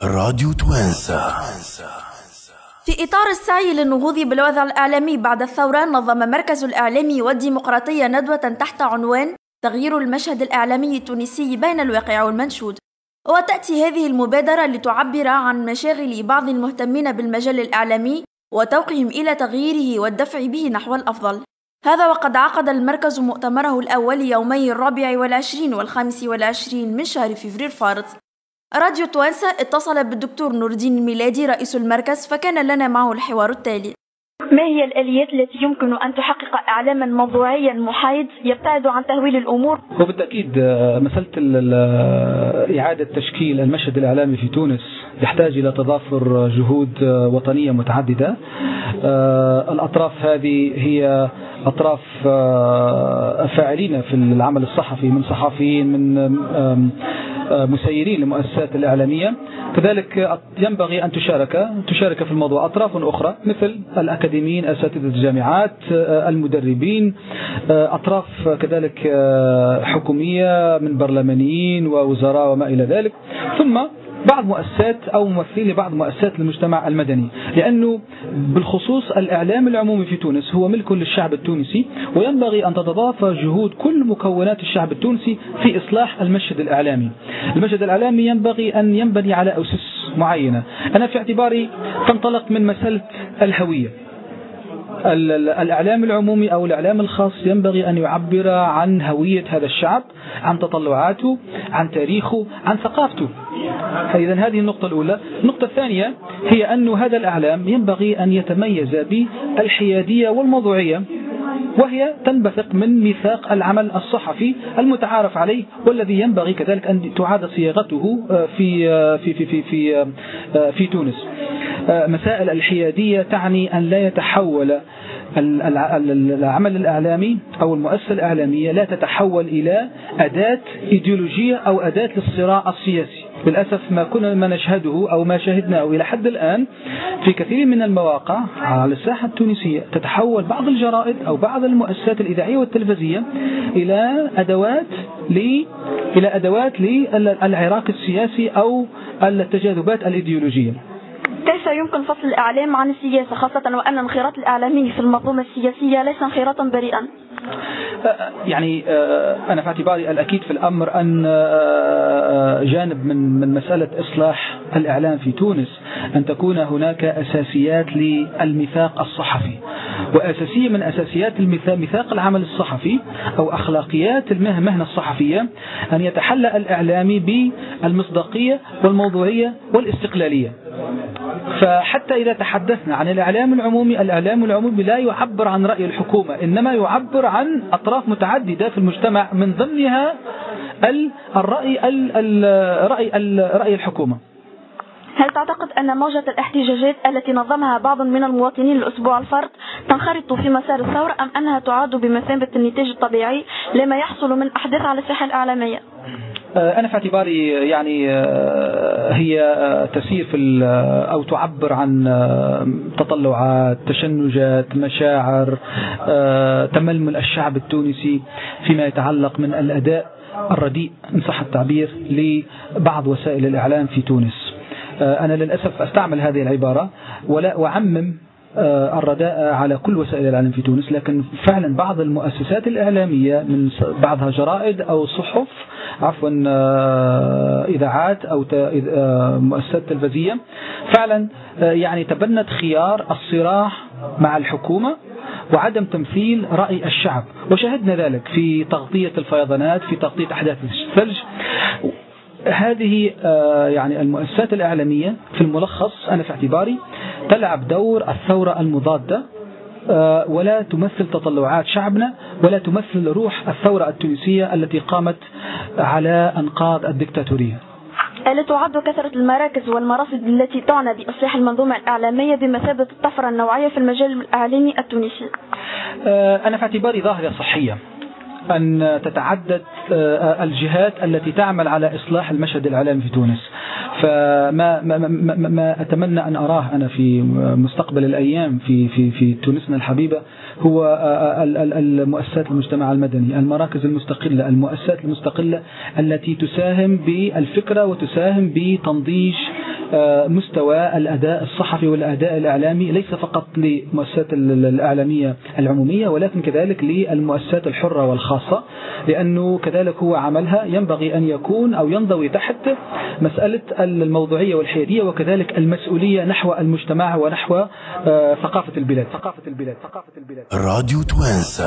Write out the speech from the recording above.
راديو توانسة. في إطار السعي للنهوض بالوضع الإعلامي بعد الثورة، نظم مركز الإعلام والديمقراطية ندوة تحت عنوان تغيير المشهد الإعلامي التونسي بين الواقع والمنشود. وتأتي هذه المبادرة لتعبر عن مشاغل بعض المهتمين بالمجال الإعلامي وتوقيهم إلى تغييره والدفع به نحو الأفضل. هذا وقد عقد المركز مؤتمره الأول يومي 24 و25 من شهر فبراير الفارط. راديو توانسة اتصل بالدكتور نور الدين الميلادي رئيس المركز، فكان لنا معه الحوار التالي. ما هي الآليات التي يمكن أن تحقق إعلاما موضوعيا محايد يبتعد عن تهويل الأمور؟ وبالتأكيد مسألة إعادة تشكيل المشهد الإعلامي في تونس يحتاج إلى تضافر جهود وطنية متعددة. الأطراف هذه هي أطراف فاعلين في العمل الصحفي، من صحفيين، من مسيرين للمؤسسات الإعلامية. كذلك ينبغي أن تشارك في الموضوع أطراف أخرى مثل الأكاديميين، أساتذة الجامعات، المدربين، أطراف كذلك حكومية من برلمانيين ووزراء وما إلى ذلك، ثم بعض مؤسسات أو ممثلين لبعض مؤسسات المجتمع المدني، لأنه بالخصوص الإعلام العمومي في تونس هو ملك للشعب التونسي، وينبغي أن تتضافر جهود كل مكونات الشعب التونسي في إصلاح المشهد الإعلامي. المشهد الإعلامي ينبغي أن ينبني على أسس معينة. أنا في اعتباري تنطلق من مسألة الهوية. الإعلام العمومي أو الإعلام الخاص ينبغي أن يعبر عن هوية هذا الشعب، عن تطلعاته، عن تاريخه، عن ثقافته. إذا هذه النقطة الأولى. النقطة الثانية هي أن هذا الإعلام ينبغي أن يتميز بالحيادية والموضوعية، وهي تنبثق من ميثاق العمل الصحفي المتعارف عليه، والذي ينبغي كذلك أن تعاد صياغته في تونس. مسائل الحيادية تعني أن لا يتحول العمل الإعلامي أو المؤسسة الإعلامية لا تتحول إلى أداة إيديولوجية أو أداة للصراع السياسي. للأسف ما نشهده أو ما شاهدناه إلى حد الآن في كثير من المواقع على الساحة التونسية تتحول بعض الجرائد أو بعض المؤسسات الإذاعية والتلفزية إلى أدوات للعراك السياسي أو التجاذبات الإيديولوجية. كيف يمكن فصل الإعلام عن السياسة، خاصة وأن الانخراط الإعلامي في المنظومة السياسية ليس انخراطا بريئا؟ يعني أنا في اعتباري الأكيد في الأمر أن جانب من مسألة إصلاح الإعلام في تونس أن تكون هناك أساسيات للميثاق الصحفي، وأساسية من أساسيات ميثاق العمل الصحفي أو أخلاقيات المهنة الصحفية أن يتحلى الإعلامي بالمصداقية والموضوعية والاستقلالية. فحتى إذا تحدثنا عن الإعلام العمومي لا يعبر عن رأي الحكومة، إنما يعبر عن أطراف متعددة في المجتمع، من ضمنها رأي الحكومة. هل تعتقد أن موجة الاحتجاجات التي نظمها بعض من المواطنين الأسبوع الفارط تنخرط في مسار الثورة، أم أنها تعد بمثابة النتاج الطبيعي لما يحصل من أحداث على الساحة الإعلامية؟ أنا في اعتباري يعني هي تسير أو تعبر عن تطلعات، تشنجات، مشاعر، تململ الشعب التونسي فيما يتعلق من الأداء الرديء إن صح التعبير لبعض وسائل الإعلام في تونس. أنا للأسف أستعمل هذه العبارة ولا أعمم الرداء على كل وسائل الإعلام في تونس، لكن فعلا بعض المؤسسات الإعلامية من بعضها جرائد أو صحف إذاعات أو مؤسسات تلفزية فعلا يعني تبنت خيار الصراع مع الحكومة وعدم تمثيل رأي الشعب، وشاهدنا ذلك في تغطية الفيضانات، في تغطية أحداث الثلج. هذه يعني المؤسسات الإعلامية في الملخص أنا في اعتباري تلعب دور الثورة المضادة، ولا تمثل تطلعات شعبنا، ولا تمثل روح الثورة التونسية التي قامت على أنقاض الدكتاتورية. ألا تعد كثرة المراكز والمراصد التي تعنى بإصلاح المنظومة الإعلامية بمثابة الطفرة النوعية في المجال الإعلامي التونسي؟ أنا في اعتباري ظاهرة صحية أن تتعدد الجهات التي تعمل على إصلاح المشهد الإعلامي في تونس. فما أتمنى أن أراه أنا في مستقبل الأيام في تونسنا الحبيبة هو المؤسسات المجتمع المدني، المراكز المستقلة، المؤسسات المستقلة التي تساهم بالفكرة وتساهم بتنضيج مستوى الأداء الصحفي والأداء الإعلامي، ليس فقط للمؤسسات الإعلامية العمومية ولكن كذلك للمؤسسات الحرة والخاصة، لأنه كذلك هو عملها ينبغي أن يكون أو ينضوي تحت مسألة الموضوعية والحيادية وكذلك المسؤولية نحو المجتمع ونحو ثقافة البلاد. راديو توانسة.